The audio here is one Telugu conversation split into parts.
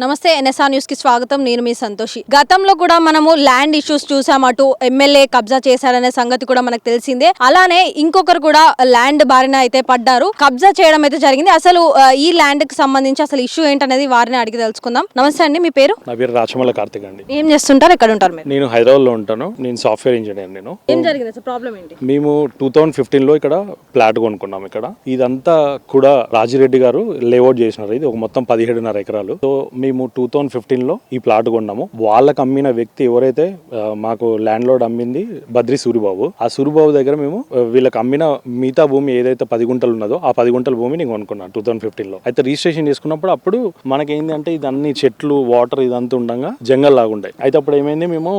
నమస్తే ఎన్ఎస్ఆర్ న్యూస్ కి స్వాగతం. నేను మీ సంతోషి. గతంలో కూడా మనము ల్యాండ్ ఇష్యూస్ చూసాం. అటు ఎమ్మెల్యే కబ్జా చేశారనే సంగతి కూడా మనకు తెలిసిందే. అలానే ఇంకొకరు కూడా ల్యాండ్ బారిన అయితే పడ్డారు. కబ్జా చేయడం అయితే జరిగింది. అసలు ఈ ల్యాండ్ కి సంబంధించి అసలు ఇష్యూ ఏంటనేది వారిని అడిగి తెలుసుకుందాం. నమస్తే అండి, మీ పేరు? నా పేరు రాచమల్ల కార్తిక్ అండి. ఏం చేస్తుంటారు, ఎక్కడ ఉంటారు మీరు? నేను హైదరాబాద్ లో ఉంటాను. నేను సాఫ్ట్వేర్ ఇంజనీర్. నేను ఏం జరిగింది అసలు, ప్రాబ్లం ఏంటి? మేము 2015 లో ఇక్కడ ప్లాట్ కొనుక్కున్నాం. ఇక్కడ ఇదంతా కూడా రాజిరెడ్డి గారు లేఅవుట్ చేసినారు. ఇది ఒక మొత్తం 17.5 ఎకరాలు. సో మేము 2015 లో ఈ ప్లాట్ కొన్నాము. వాళ్ళకి అమ్మిన వ్యక్తి ఎవరైతే మాకు ల్యాండ్ లోడ్ అమ్మింది బద్రి సూరిబాబు. ఆ సూరిబాబు దగ్గర మేము వీళ్ళకి అమ్మిన మిగతా భూమి ఏదైతే 10 గుంటలు ఉన్నదో ఆ 10 గుంటల భూమి నేను కొనుక్కున్నాను 2015 లో. అయితే రిజిస్ట్రేషన్ చేసుకున్నప్పుడు అప్పుడు మనకేంది అంటే ఇది అన్ని చెట్లు వాటర్ ఇదంతా ఉండగా జంగల్ లాగా ఉండే. అయితే అప్పుడు ఏమైంది, మేము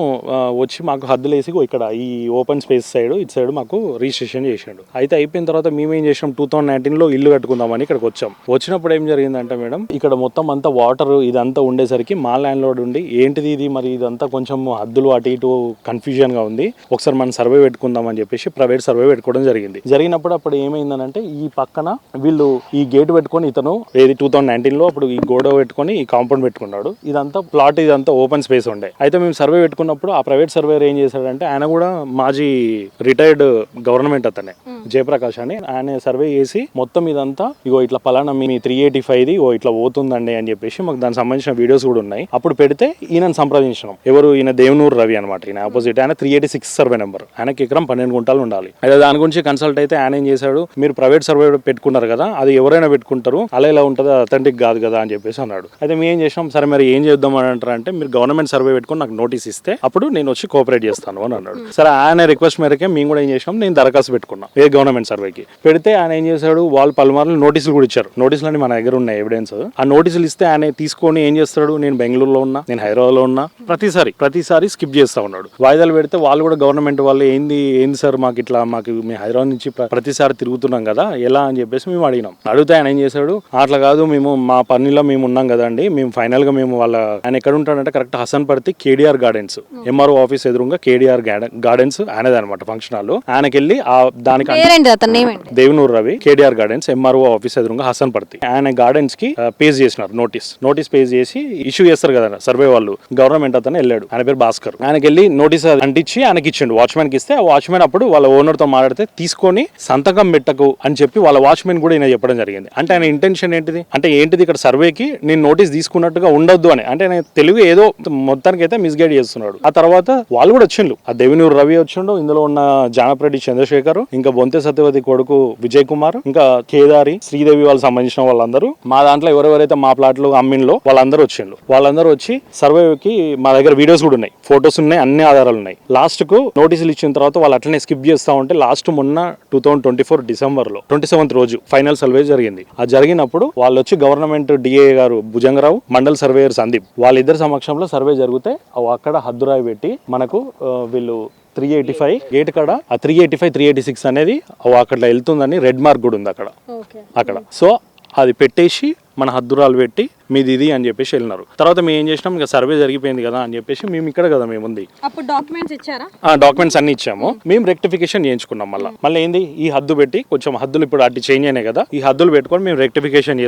వచ్చి మాకు హద్దులు వేసి ఇక్కడ ఈ ఓపెన్ స్పేస్ సైడ్ ఇటు సైడ్ మాకు రిజిస్ట్రేషన్ చేసాడు. అయితే అయిపోయిన తర్వాత మేమేం చేసాం, 2019 లో ఇల్లు కట్టుకుందామని ఇక్కడికి వచ్చాం. వచ్చినప్పుడు ఏం జరిగిందంటే మేడం, ఇక్కడ మొత్తం అంతా వాటర్ ఇదంతా ఉండేసరికి మా ల్యాండ్ లోడ్ ఉండి ఏంటిది ఇది మరి ఇదంతా కొంచెం హద్దులు అటు ఇటు కన్ఫ్యూజన్ గా ఉంది, ఒకసారి మనం సర్వే పెట్టుకుందాం అని చెప్పేసి ప్రైవేట్ సర్వే పెట్టుకోవడం జరిగినప్పుడు అప్పుడు ఏమైందనంటే ఈ పక్కన వీళ్ళు ఈ గేట్ పెట్టుకొని ఇతను 2019 లో అప్పుడు ఈ గోడ పెట్టుకొని ఈ కాంపౌండ్ పెట్టుకున్నాడు. ఇదంతా ప్లాట్ ఇదంతా ఓపెన్ స్పేస్ ఉండే. అయితే మేము సర్వే పెట్టుకున్నప్పుడు ఆ ప్రైవేట్ సర్వేర్ ఏం చేశాడంటే, ఆయన కూడా మాజీ రిటైర్డ్ గవర్నమెంట్ అతనే, జయప్రకాష్ అని. ఆయన సర్వే చేసి మొత్తం ఇదంతా ఇగో ఇట్లా పలానా మీ 385 ఇట్లా పోతుందండి అని చెప్పేసి మాకు దానికి సంబంధించిన వీడియోస్ కూడా ఉన్నాయి. అప్పుడు పెడితే ఈయనను సంప్రదించినాం. ఎవరు? ఈయన దేవనూరు రవి అనమాట. ఈయన ఆపోజిట్. ఆయన 386 సర్వే నెంబర్. ఆయనకి ఎకరం 12 గుంటలు ఉండాలి. అయితే దాని గురించి కన్సల్ట్ అయితే ఆయన ఏం చేశాడు, మీరు ప్రైవేట్ సర్వే పెట్టుకున్నారు కదా, అది ఎవరైనా పెట్టుకుంటారు, అలా ఇలా ఉంటుంది, అథెంటిక్ కాదు కదా అని చెప్పేసి అన్నాడు. అయితే మేము ఏం చేసాం, సరే మరి ఏం చేద్దాం అని అంటారంటే, మీరు గవర్నమెంట్ సర్వే పెట్టుకుని నాకు నోటీస్ ఇస్తే అప్పుడు నేను వచ్చి కోఆపరేట్ చేస్తాను అని అన్నాడు. సరే ఆయన రిక్వెస్ట్ మేరకే మేము కూడా ఏం చేసాం, నేను దరఖాస్తు పెట్టుకున్నాం ఏ గవర్నమెంట్ సర్వేకి. పెడితే ఆయన ఏం చేశాడు, వాళ్ళు పలుమార్లు నోటీసులు కూడా ఇచ్చారు. నోటీసులు అని మన దగ్గర ఉన్నాయి ఎవిడెన్స్. ఆ నోటీసులు ఇస్తే ఆయన తీసుకొని ఏం చేస్తాడు, నేను బెంగళూరులో ఉన్నా, నేను హైదరాబాద్ లో ఉన్నా, ప్రతిసారి స్కిప్ చేస్తా ఉన్నాడు. వాయిదాలు పెడితే వాళ్ళు కూడా గవర్నమెంట్ వాళ్ళు ఏంది సార్ మాకు ఇట్లా మాకు మేము హైదరాబాద్ నుంచి ప్రతిసారి తిరుగుతున్నాం కదా ఎలా అని చెప్పేసి మేము అడిగినాం. అడిగితే ఆయన ఏం చేశాడు, అట్లా కాదు, మేము మా పనిలో మేము ఉన్నాం కదండి, మేము ఫైనల్ గా మేము వాళ్ళ ఆయన ఎక్కడ ఉంటాడంటే correct Hasanparthy KDR gardens, MRO office ఎదురుగా కేడిఆర్ గార్డెన్స్ ఆయనది అనమాట ఫంక్షన్ హాల్. ఆయనకి వెళ్ళి దానికి Devanur Ravi, KDR gardens, MRO office ఎదురుగా హసన్పర్తి, ఆయన గార్డెన్స్ కి పేజ్ చేసినారు. నోటీస్ పేజ్ చేసి ఇష్యూ చేస్తారు కదా సర్వే వాళ్ళు, గవర్నమెంట్ అతను వెళ్ళాడు. ఆయన పేరు భాస్కర్. ఆయనకి వెళ్ళి నోటీస్ అంటించి ఆయనకి ఇచ్చిండు. వాచ్మెన్ కి ఇస్తే ఆ వాచ్మెన్ అప్పుడు వాళ్ళ ఓనర్ తో మాట్లాడితే తీసుకొని సంతకం పెట్టకు అని చెప్పి వాళ్ళ వాచ్మెన్ కూడా ఈయన చెప్పడం జరిగింది. అంటే ఆయన ఇంటెన్షన్ ఏంటిది అంటే, ఇక్కడ సర్వేకి నేను నోటీస్ తీసుకున్నట్టుగా ఉండొద్దు అని. అంటే ఆయన తెలుగు ఏదో మొత్తానికి అయితే మిస్గైడ్ చేస్తున్నాడు. ఆ తర్వాత వాళ్ళు కూడా వచ్చిండు, ఆ దేవినూరు రవి వచ్చిండు, ఇందులో ఉన్న జానప్రెడ్డి చంద్రశేఖర్, ఇంకా బొంతే సత్యవతి కొడుకు విజయ్ కుమార్, ఇంకా కేదారి శ్రీదేవి వాళ్ళకి సంబంధించిన వాళ్ళందరూ, మా దాంట్లో ఎవరెవరైతే మా ప్లాట్ లో అమ్మిన్లో వాళ్ళందరూ వచ్చిండు. వాళ్ళందరూ వచ్చి సర్వేకి మా దగ్గర వీడియోస్ కూడా ఉన్నాయి, ఫొటోస్ ఉన్నాయి, అన్ని ఆధారాలు ఉన్నాయి. లాస్ట్ కు నోటీసులు ఇచ్చిన తర్వాత వాళ్ళు అట్లనే స్కిప్ చేస్తా ఉంటే లాస్ట్ మొన్న 2024 డిసెంబర్ లో 27th రోజు ఫైనల్ సర్వే జరిగింది. ఆ జరిగినప్పుడు వాళ్ళు వచ్చి గవర్నమెంట్ డిఏ గారు భుజంగరావు, మండల్ సర్వేయర్ సందీప్, వాళ్ళిద్దరి సమక్షంలో సర్వే జరిగితే అక్కడ హద్దురాయి పెట్టి మనకు వీళ్ళు 385 గేట్ కాడ ఆ 385 386 అనేది అక్కడ వెళ్తుందని రెడ్ మార్క్ కూడా ఉంది అక్కడ. సో అది పెట్టేసి మన హద్దురాలు పెట్టి మీది ఇది అని చెప్పేసి వెళ్ళినారు. తర్వాత మేము ఏం చేసినాం, ఇంకా సర్వే జరిగిపోయింది కదా అని చెప్పేసి మేము ఇక్కడ కదా మేము ఉంది, డాక్యుమెంట్స్ అన్ని ఇచ్చాము. మేము రెక్టిఫికేషన్ చేయించుకున్నాం. మళ్ళీ ఏంది, ఈ హద్దు పెట్టి కొంచెం హద్దులు ఇప్పుడు అటు చేంజ్ అయినాయి కదా, ఈ హద్దులు పెట్టుకొని మేము రెక్టిఫికేషన్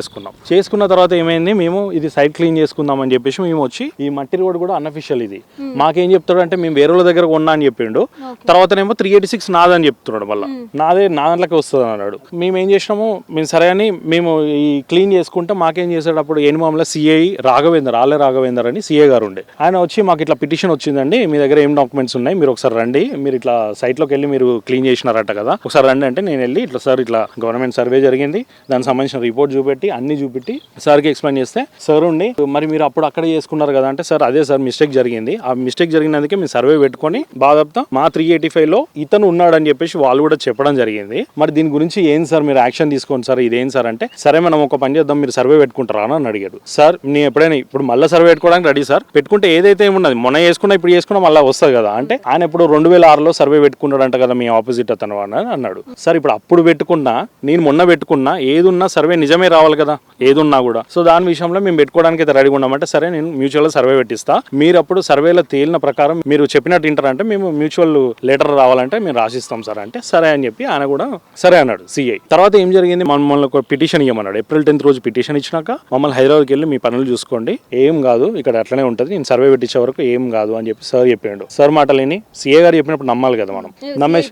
చేసుకున్న తర్వాత ఏమైంది, మేము ఇది సైట్ క్లీన్ చేసుకుందాం అని చెప్పేసి మేము వచ్చి ఈ మట్టి రోడ్ కూడా అన్అఫిషియల్ ఇది మాకేం చెప్తాడు అంటే, మేము వేరే వాళ్ళ దగ్గర కొన్నా అని చెప్పిండు. తర్వాతనేమో 386 నాదని చెప్తున్నాడు. మళ్ళీ నా దాంట్లోకి వస్తుంది అన్నాడు. మేము ఏం చేసినాము, మేము సరే అని మేము ఈ క్లీన్ చేసుకుంటే మాకేం చేశాడు, అప్పుడు ఏనుమామల సిఐ రాఘవేందర్ అని సిఐ గారు ఉండే. ఆయన వచ్చి మాకు ఇట్లా పిటిషన్ వచ్చిందండి, మీ దగ్గర ఏం డాక్యుమెంట్స్ ఉన్నాయి, మీరు ఒకసారి రండి, మీరు ఇట్లా సైట్ లోకి వెళ్ళి మీరు క్లీన్ చేసినారట కదా, ఒకసారి రండి అంటే నేను వెళ్ళి ఇట్లా సార్ ఇట్లా గవర్నమెంట్ సర్వే జరిగింది, దానికి సంబంధించిన రిపోర్ట్ చూపెట్టి అన్ని చూపెట్టి సార్కి ఎక్స్ప్లెయిన్ చేస్తే, సార్ ఉండి మరి మీరు అప్పుడు అక్కడ చేసుకున్నారు కదా అంటే, సార్ అదే సార్ మిస్టేక్ జరిగింది, ఆ మిస్టేక్ జరిగినందుకే మీరు సర్వే పెట్టుకొని బాధపడతా మా 385 లో ఇతను ఉన్నాడని చెప్పేసి వాళ్ళు కూడా చెప్పడం జరిగింది. మరి దీని గురించి ఏం సార్ మీరు యాక్షన్ తీసుకోండి సార్, ఇదేం సార్ అంటే, సరే మనం ఒక పని చేద్దాం, మీరు సర్వే పెట్టుకుంటారా అని అడిగాడు. సార్ నేను ఎప్పుడైనా ఇప్పుడు మళ్ళీ సర్వే పెట్టుకోవడానికి రెడీ సార్, పెట్టుకుంటే ఏదైతే ఏమున్నది మొన్న చేసుకున్నా ఇప్పుడు చేసుకున్నా మళ్ళీ వస్తుంది కదా అంటే, ఆయన ఇప్పుడు 2006లో సర్వే పెట్టుకున్నాడంట కదా మీ ఆపోజిట్ అతను అని అన్నాడు. సార్ ఇప్పుడు అప్పుడు పెట్టుకున్నా నేను మొన్న పెట్టుకున్నా ఏదున్నా సర్వే నిజమే రావాలి కదా ఏదున్నా కూడా. సో దాని విషయంలో మేము పెట్టుకోవడానికి అయితే రెడీగా ఉన్నామంటే, సరే నేను మ్యూచువల్ సర్వే పెట్టిస్తా, మీరు అప్పుడు సర్వేలో తేలిన ప్రకారం మీరు చెప్పినట్టు వింటారంటే మేము మ్యూచువల్ లెటర్ రావాలంటే మేము రాసిస్తాం సార్ అంటే, సరే అని చెప్పి ఆయన కూడా సరే అన్నాడు సిఐ. తర్వాత ఏం జరిగింది, మమ్మల్ని ఒక పిటిషన్ ఇవ్వమన్నాడు. April 10th రోజు పిటిషన్ ఇచ్చినాక మమ్మల్ని హైదరాబాద్ లోపలికి వెళ్ళి మీ పనులు చూసుకోండి, ఏం కాదు ఇక్కడ అట్లనే ఉంటుంది, నేను సర్వే పెట్టించే వరకు ఏం కాదు అని చెప్పి సార్ చెప్పిండు. సార్ మాటలేని సీఏ గారు చెప్పినప్పుడు నమ్మాలి కదా మనం. నమ్మేసి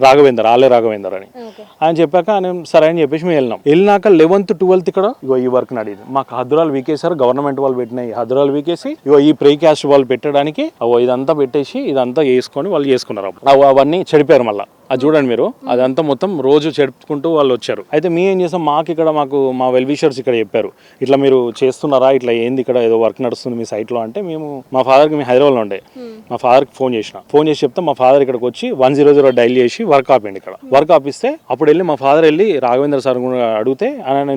రాఘవేందర్ అని ఆయన చెప్పాక నేను సరే అని చెప్పేసి మేము వెళ్ళినాక 11th 12th ఇక్కడ ఇగో ఈ వర్క్ నడిది. మాకు హద్దురాలు వీకేసారు, గవర్నమెంట్ వాళ్ళు పెట్టినాయి హద్దురాలు వీకేసి ఇగో ఈ ప్రీ క్యాస్ట్ వాళ్ళు పెట్టడానికి ఇదంతా పెట్టేసి ఇదంతా వేసుకొని వాళ్ళు చేసుకున్నారు. అవన్నీ చెడిపారు మళ్ళీ. అది చూడండి మీరు, అదంతా మొత్తం రోజు చెడుపుకుంటూ వాళ్ళు వచ్చారు. అయితే మేము ఏం చేసాం, మాకు మా వెల్ విషర్స్ ఇక్కడ చెప్పారు, ఇట్లా మీరు చేస్తున్నారా, ఇట్లా ఏంది ఇక్కడ ఏదో వర్క్ నడుస్తుంది మీ సైట్లో అంటే, మేము మా ఫాదర్కి మేము హైదరాబాద్లో ఉండే మా ఫాదర్కి ఫోన్ చేసి చెప్తే మా ఫాదర్ ఇక్కడికి వచ్చి 100 డైల్ చేసి వర్క్ ఆపిండి. ఇక్కడ వర్క్ ఆపిస్తే అప్పుడు వెళ్ళి మా ఫాదర్ వెళ్ళి రాఘవేంద్ర సార్ కూడా అడిగితే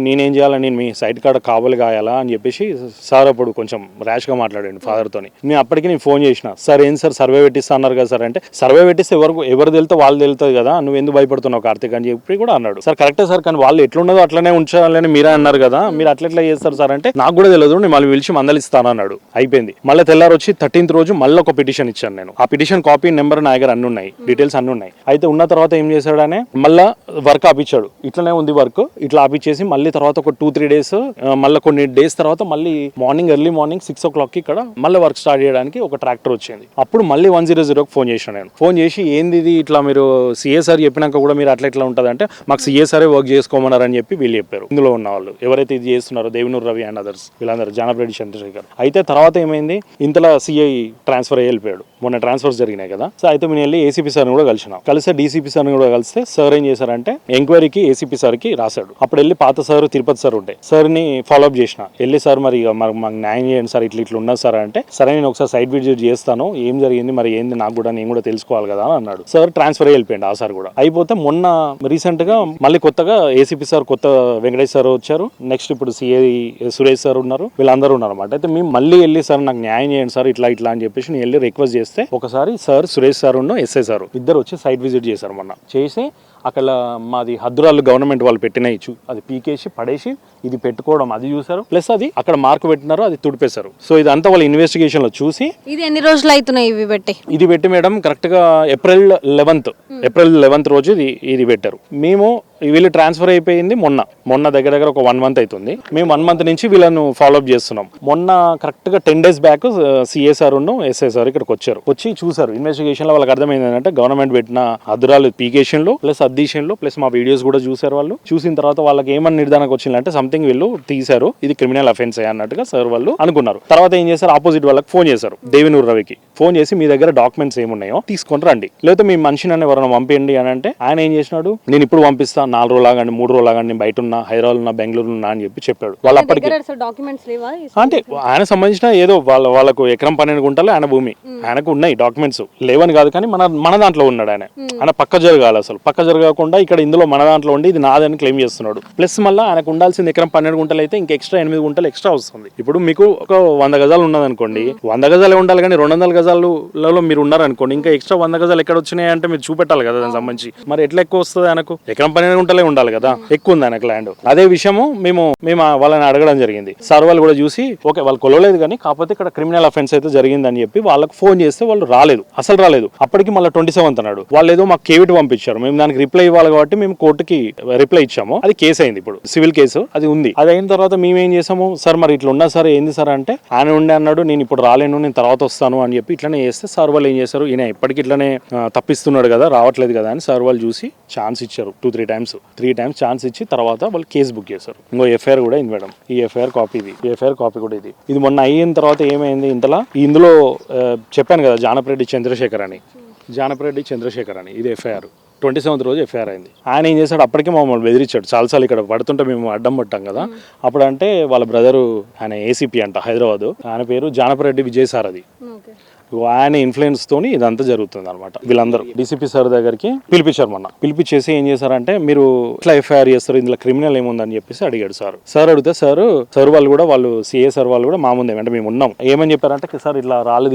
నేనేం చేయాలని, నేను మీ సైట్ కాడ కావాలి కాయాలా అని చెప్పేసి సార్ అప్పుడు కొంచెం ర్యాష్గా మాట్లాడండి ఫాదర్తోని. నేను అప్పటికి నేను ఫోన్ చేసిన, సార్ ఏం సార్ సర్వే పెట్టిస్తా అన్నారు కదా సార్ అంటే, సర్వే పెట్టిస్తే ఎవరు వెళ్తే వాళ్ళు వెళ్తుంది కదా, నువ్వు ఎందుకు భయపడుతున్నావు కార్తీక్ అని చెప్పి కూడా అన్నాడు. సార్ కరెక్టే సార్, కానీ వాళ్ళు ఎట్లున్నదో అట్లనే ఉంచాలని మీరే అన్నారు కదా, మీరు అట్లా చేస్తారు సార్ అంటే, నాకు కూడా తెలియదు, నేను మళ్ళీ పిలిచి మందలిస్తాను అన్నాడు. అయిపోయింది. మళ్ళీ తెల్లారు వచ్చి 13th రోజు మళ్ళీ ఒక పిటిషన్ ఇచ్చాను నేను. ఆ పిటిషన్ కాపీ నెంబర్ నా దగ్గర అన్ని ఉన్నాయి, డీటెయిల్స్ అన్ని ఉన్నాయి. అయితే ఉన్న తర్వాత ఏం చేశాడనే మళ్ళీ వర్క్ ఆపించాడు. ఇట్లనే ఉంది వర్క్, ఇట్లా ఆపించేసి మళ్ళీ తర్వాత ఒక 2-3 డేస్ మళ్ళీ కొన్ని డేస్ తర్వాత మళ్ళీ ఎర్లీ మార్నింగ్ 6 o'clock ఇక్కడ మళ్ళీ వర్క్ స్టార్ట్ చేయడానికి ఒక ట్రాక్టర్ వచ్చింది. అప్పుడు మళ్ళీ 100కి ఫోన్ చేశాను నేను. ఫోన్ చేసి ఏంది ఇది ఇట్లా మీరు సిఎస్ఆర్ చెప్పినాక కూడా మీరు అట్లా ఉంటుంది అంటే, మాకు సిఎస్ఆర్ వర్క్ చేసుకోమన్నారని చెప్పి వీళ్ళు చెప్పారు. ఇందులో ఉన్న వాళ్ళు ఎవరైతే ఇది చేస్తున్నారో దేవినూరు రవి అండ్ అదర్స్ వీళ్ళందరూ, జానపరెడ్డి చంద్రశేఖర్. అయితే తర్వాత ఏమైంది, ఇంతలో సిఐ ట్రాన్స్ఫర్ అయ్యి వెళ్ళిపోయాడు. మొన్న ట్రాన్స్ఫర్స్ జరిగినాయి కదా. సో అయితే నేను వెళ్ళి ఏసీపీ సార్ని కూడా కలిస్తే డీసీపీ సార్ని కూడా కలిస్తే సార్ ఏం చేశారంటే ఎంక్వైరీకి ఏసీపీ సార్కి రాశాడు. అప్పుడు వెళ్ళి పాత సార్ తిరుపతి సార్ ఉంటే సార్ని ఫాలోఅప్ చేసిన. వెళ్ళి సార్ మరి మాకు న్యాయం చేయండి సార్, ఇట్లా ఉన్నది సార్ అంటే, సరే నేను ఒకసారి సైట్ విజిట్ చేస్తాను, ఏం జరిగింది మరి ఏంది నేను కూడా తెలుసుకోవాలి కదా అని అన్నాడు. సార్ ట్రాన్స్ఫర్ అయ్యి వెళ్ళిపోయింది ఆ సార్ కూడా. అయిపోతే మొన్న రీసెంట్ గా మళ్ళీ కొత్తగా ఏసీపీ సార్ కొత్త వెంకటేష్ సార్ వచ్చారు. నెక్స్ట్ ఇప్పుడు సిఐ సురేష్ సార్ ఉన్నారు, వీళ్ళందరూ ఉన్నారు అనమాట. అయితే మేము మళ్ళీ వెళ్ళి సార్ నాకు న్యాయం చేయండి సార్ ఇట్లా అని చెప్పేసి నేను వెళ్ళి రిక్వెస్ట్ చేస్తే, ఒకసారి sir Suresh sir SI sir ఇద్దరు వచ్చి సైట్ విజిట్ చేశారు మొన్న. చేసి అక్కడ మాది హద్దురాలు గవర్నమెంట్ వాళ్ళు పెట్టినాయి అది పీకేసి పడేసి ఇది పెట్టుకోవడం అది చూసారు, ప్లస్ అది అక్కడ మార్క్ పెట్టినారు, అది తుడిపేశారు. సో ఇదంతా వాళ్ళ ఇన్వెస్టిగేషన్ లో చూసి. ఇది ఎన్ని రోజులు అవుతున్నాయి ఇది పెట్టి మేడం కరెక్ట్ గా ఏప్రిల్ 11th రోజు ఇది పెట్టారు. మేము వీళ్ళు ట్రాన్స్ఫర్ అయిపోయింది మొన్న దగ్గర ఒక 1 month అవుతుంది. మేము 1 month నుంచి వీళ్ళను ఫాలోఅప్ చేస్తున్నాం. మొన్న కరెక్ట్ గా 10 days back CSR SI sir ఇక్కడికి వచ్చి చూసారు. ఇన్వెస్టిగేషన్ లో వాళ్ళకి అర్థమైంది ఏంటంటే, గవర్నమెంట్ పెట్టిన హద్దురాలు పీకేషన్ లో ప్లస్ అడ్డిషన్లో ప్లస్ మా వీడియోస్ కూడా చూసారు వాళ్ళు. చూసిన తర్వాత వాళ్ళకి ఏమని నిర్ధారణకు వచ్చిందంటే, సంథింగ్ వీళ్ళు తీశారు, ఇది క్రిమినల్ అఫెన్స్ అన్నట్టుగా సార్ వాళ్ళు అనుకున్నారు. తర్వాత ఏం చేశారు, ఆపోజిట్ వాళ్ళకి ఫోన్ చేశారు, దేవినూరు రవికి ఫోన్ చేసి మీ దగ్గర డాక్యుమెంట్స్ ఏమున్నాయో తీసుకొని రండి, లేకపోతే మీ మనిషిని ఎవరైనా పంపించండి అని అంటే, ఆయన ఏం చేసినాడు, నేను ఇప్పుడు పంపిస్తా 4 రోజులు ఆగండి 3 రోజులు ఆగండి, నేను బయట ఉన్నా, హైదరాబాద్ ఉన్నా, బెంగళూరు ఉన్నా అని చెప్పాడు. వాళ్ళు అప్పటికి అంటే ఆయన సంబంధించిన ఏదో వాళ్ళకు ఎకరం 12 గుంటలు ఆయన భూమి, ఆయనకు ఉన్నాయి డాక్యుమెంట్స్, లేవని కాదు కానీ మన దాంట్లో ఉన్నాడు. ఆయన పక్క జరగాలి, అసలు పక్క జరగకుండా ఇక్కడ ఇందులో మన దాంట్లో ఉండి ఇది నాదని క్లెయిమ్ చేస్తున్నాడు. ప్లస్ మళ్ళీ ఆయనకు ఉండాల్సింది ఎకరం 12 గుంటలు అయితే ఇంకా ఎక్స్ట్రా 8 గుంటలు ఎక్స్ట్రా వస్తుంది. ఇప్పుడు మీకు ఒక 100 గజాలు ఉన్నది అనుకోండి, 100 గజాలే ఉండాలి, కానీ 200 గజాలలో మీరు ఉన్నారనుకోండి, ఇంకా ఎక్స్ట్రా 100 గజాలు ఎక్కడ వచ్చినాయి అంటే మీరు చూపెట్టాలి కదా దానికి సంబంధించి. మరి ఎట్లా ఎక్కువ వస్తుంది, ఆయనకు ఎకరం 12 గుంటలే ఉండాలి కదా, ఎక్కువ ఉంది ఆయనకు ల్యాండ్. అదే విషయము మేము వాళ్ళని అడగడం జరిగింది. సార్ వాళ్ళు కూడా చూసి ఓకే వాళ్ళు కొలవలేదు, కానీ కాకపోతే ఇక్కడ క్రిమినల్ అఫెన్స్ అయితే జరిగిందని చెప్పి వాళ్ళకి ఫోన్ చేస్తే వాళ్ళు అసలు రాలేదు. అప్పటికి మళ్ళీ 27th అన్నాడు. వాళ్ళు ఏదో మాకు కేవిట్ పంపించారు, మేము దానికి రిప్లై ఇవ్వాలి కాబట్టి మేము కోర్టుకి రిప్లై ఇచ్చాము. అది కేసు అయింది, ఇప్పుడు సివిల్ కేసు అది ఉంది. అది అయిన తర్వాత మేము ఏం చేసాము, సార్ మరి ఇట్లా ఉన్నా సార్ ఏంది సార్ అంటే, ఆయన ఉండే అన్నాడు నేను ఇప్పుడు రాలేను, నేను తర్వాత వస్తాను అని చెప్పి ఇట్లనే చేస్తే, సార్ వాళ్ళు ఏం చేశారు, ఈయన ఇప్పటికి ఇట్లనే తప్పిస్తున్నాడు కదా, రావట్లేదు కదా అని సార్ వాళ్ళు చూసి ఛాన్స్ ఇచ్చారు. 2-3 times ఛాన్స్ ఇచ్చి తర్వాత వాళ్ళు కేసు బుక్ చేశారు. ఇంకో ఎఫ్ఐఆర్ కూడా ఇది మేడం, ఈ ఎఫ్ఐఆర్ కాపీ కూడా ఇది మొన్న అయిన తర్వాత ఏమైంది, ఇందులో చెప్పాను కదా జానపరెడ్డి చంద్రశేఖర్ అని ఇది ఎఫ్ఐఆర్ 27th రోజు ఎఫ్ఐఆర్ అయింది. ఆయన ఏం చేశాడు, అప్పటికే మమ్మల్ని బెదిరించాడు చాలాసార్లు. ఇక్కడ పడుతుంటే మేము అడ్డం పట్టాం కదా, అప్పుడు అంటే వాళ్ళ బ్రదరు ఆయన ఏసీపీ అంట హైదరాబాద్, ఆయన పేరు జానపరెడ్డి విజయసారథి. ఆయన ఇన్ఫ్లుయెన్స్ తోని ఇదంతా జరుగుతుంది అనమాట. వీళ్ళందరూ డీసీపీ సార్ దగ్గరికి పిలిపించారు. మొన్న పిలిపించేసి ఏం చేశారంటే, మీరు ఇట్లా ఎఫ్ఐఆర్ చేస్తారు, ఇందులో క్రిమినల్ ఏముందని చెప్పేసి అడిగాడు సార్ అడిగితే సార్ వాళ్ళు సిఏ సార్ వాళ్ళు కూడా మా ముందే అంటే మేము ఉన్నాం, ఏమని చెప్పారంటే, సార్ ఇట్లా రాళ్ళు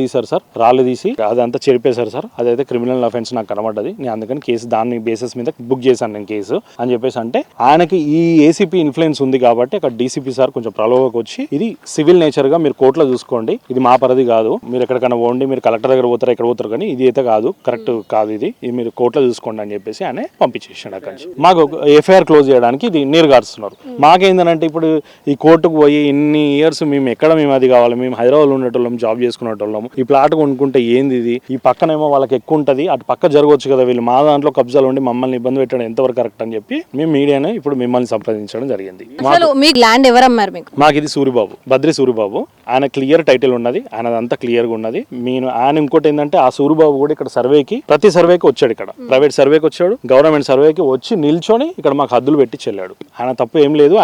తీసి అదంతా చెరిపేశారు సార్, అదైతే క్రిమినల్ అఫెన్స్ నాకు కనబడ్డది, నేను అందుకని కేసు దాని బేసిస్ మీద బుక్ చేశాను నేను కేసు అని చెప్పేసి అంటే, ఆయనకి ఈ ఏసీపీ ఇన్ఫ్లుయెన్స్ ఉంది కాబట్టి అక్కడ డీసీపీ సార్ కొంచెం ప్రలోభకు వచ్చి, ఇది సివిల్ నేచర్ గా మీరు కోర్టులో చూసుకోండి, ఇది మా పరిధి కాదు, మీరు ఎక్కడికైనా పోండి, మీరు కలెక్టర్ దగ్గర పోతారా ఇక్కడ పోతారు కానీ ఇది అయితే కాదు, కరెక్ట్ కాదు, ఇది మీరు కోర్టులో చూసుకోండి అని చెప్పేసి ఆయన పంపించేసాడు అక్కడి నుంచి. మాకు ఎఫ్ఐఆర్ క్లోజ్ చేయడానికి ఇది నీరు గారుస్తున్నారు. మాకేందంటే ఇప్పుడు ఈ కోర్టుకు పోయి ఇన్ని ఇయర్స్ మేము అది కావాలి, మేము హైదరాబాద్ ఉండేటోళ్ళం, జాబ్ చేసుకునేటోళ్ళము, ఈ ప్లాట్ కొనుక్కుంటే ఏంది ఇది, ఈ పక్కనేమో వాళ్ళకి ఎక్కువ ఉంటుంది, అటు పక్క జరగవచ్చు కదా, వీళ్ళు మా దాంట్లో కబ్జాలు ఉండి మమ్మల్ని ఇబ్బంది పెట్టడం ఎంతవరకు కరెక్ట్ అని చెప్పి మేము మీడియానే ఇప్పుడు మిమ్మల్ని సంప్రదించడం జరిగింది. అసలు మీకు ల్యాండ్ ఎవరు అమ్మారు మీకు? మాకు ఇది సూరిబాబు, బద్రి సూరిబాబు, ఆయన క్లియర్ టైటిల్ ఉన్నది, ఆయనదంతా క్లియర్ గా ఉన్నది. నేను ఆయన ఇంకోటి ఏంటంటే ఆ సూరిబాబు కూడా ఇక్కడ సర్వేకి ప్రతి సర్వేకి వచ్చాడు, ఇక్కడ ప్రైవేట్ సర్వేకి వచ్చాడు, గవర్నమెంట్ సర్వేకి వచ్చి నిల్చొని ఇక్కడ మాకు హద్దులు పెట్టి చెల్లాడు. ఆయన తప్పు ఏం లేదు.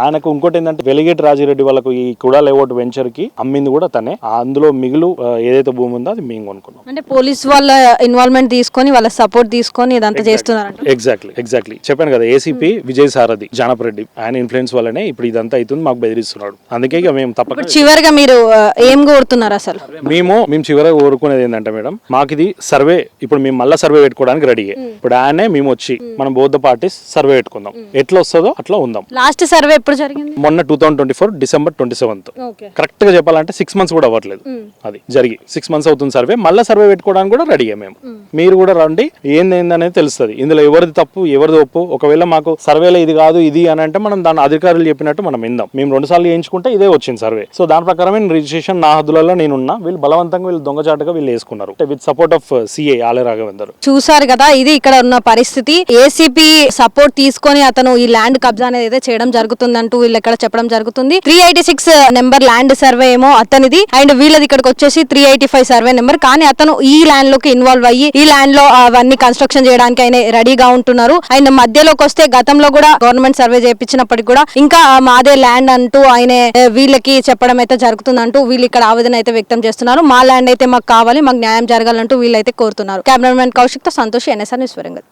ఆయనకు ఇంకోటి ఏంటంటే వెలిగేటి రాజిరెడ్డి వాళ్ళకు ఈ కుడా లేఅవుట్ వెంచర్ కి అమ్మింది కూడా తనే. అందులో మిగులు ఏదైతే భూమి ఉందో అది మేము కొనుక్కున్నాం. అంటే పోలీస్ వాళ్ళ ఇన్వాల్వ్మెంట్ తీసుకొని వాళ్ళ సపోర్ట్ తీసుకొని ఇదంతా చేస్తున్నారు. ఎగ్జాక్ట్లీ చెప్పాను కదా, ఏసీపీ విజయ్ సారథి జానపరెడ్డి ఆయన ఇన్ఫ్లుయెన్స్ వల్లనే ఇప్పుడు ఇదంతా అవుతుంది, మాకు బెదిరిస్తున్నాడు. అందుకే ఇక మేము తప్పక చివరిగా మీరు ఏం కోరుతున్నారు అసలు? మేము చివరిగా కోరుకునేది ఏంటంటే మేడం, మాకు ఇది సర్వే ఇప్పుడు మేము మళ్ళీ సర్వే పెట్టుకోవడానికి రెడీ. ఇప్పుడు ఆయనే మేము వచ్చి మనం బోత్ ద పార్టీస్ సర్వే పెట్టుకుందాం, ఎట్లా వస్తుందో అట్లా ఉందాం. లాస్ట్ సర్వే ఎప్పుడు జరిగింది? మొన్న 2024 డిసెంబర్ 27th. కరెక్ట్ గా చెప్పాలంటే 6 months కూడా అవ్వట్లేదు, అది జరిగి 6 months అవుతుంది సర్వే. మళ్ళీ సర్వే పెట్టుకోవడానికి కూడా రెడీ మేము. మీరు కూడా రండి, ఏందనేది తెలుస్తుంది, ఇందులో ఎవరిది తప్పు ఎవరిది ఒప్పు. ఒకవేళ మాకు సర్వేలో ఇది కాదు ఇది అని అంటే మనం దాని అధికారులు చెప్పినట్టు మనం విందాం. మేము 2 సార్లు చేయించుకుంటే ఇదే వచ్చింది సర్వే. సో దాని ప్రకారమే రిజిస్ట్రేషన్ నా హద్దులలో నేనున్నా, వీళ్ళు బలవంతంగా వీళ్ళు దొంగచాటుగా వీళ్ళు వేసుకున్నారు విత్ సపోర్ట్ ఆఫ్ సిఐ ఆలయ రాఘవేందర్. చూసారు కదా, ఇది ఇక్కడ ఉన్న పరిస్థితి. ఏసీపీ సపోర్ట్ తీసుకొని అతను ఈ ల్యాండ్ కబ్జా అనేది అయితే చేయడం జరుగుతుందంటూ వీళ్ళు ఇక్కడ చెప్పడం జరుగుతుంది. 386 నెంబర్ ల్యాండ్ సర్వే ఏమో అతనిది, అండ్ వీళ్ళది ఇక్కడికి వచ్చేసి 385 సర్వే నెంబర్. కానీ అతను ఈ ల్యాండ్ లోకి ఇన్వాల్వ్ అయ్యి ఈ ల్యాండ్ లో అవన్నీ కన్స్ట్రక్షన్ చేయడానికి ఆయన రెడీగా ఉంటున్నారు. ఆయన మధ్యలోకి వస్తే గతంలో కూడా గవర్నమెంట్ సర్వే చేయించినప్పటికీ కూడా ఇంకా మాదే ల్యాండ్ అంటూ ఆయన వీళ్ళకి చెప్పడం అయితే జరుగుతుందంటూ వీళ్ళు ఇక్కడ ఆవేదన అయితే వ్యక్తం చేస్తున్నారు. మా ల్యాండ్ అయితే మాకు కావాలి, మాకు న్యాయం జరగాలంటూ వీళ్ళైతే కోరుతున్నారు. కెమెరామెన్ కౌశిక్ తో సంతోష్, NSR న్యూస్ వరంగల్.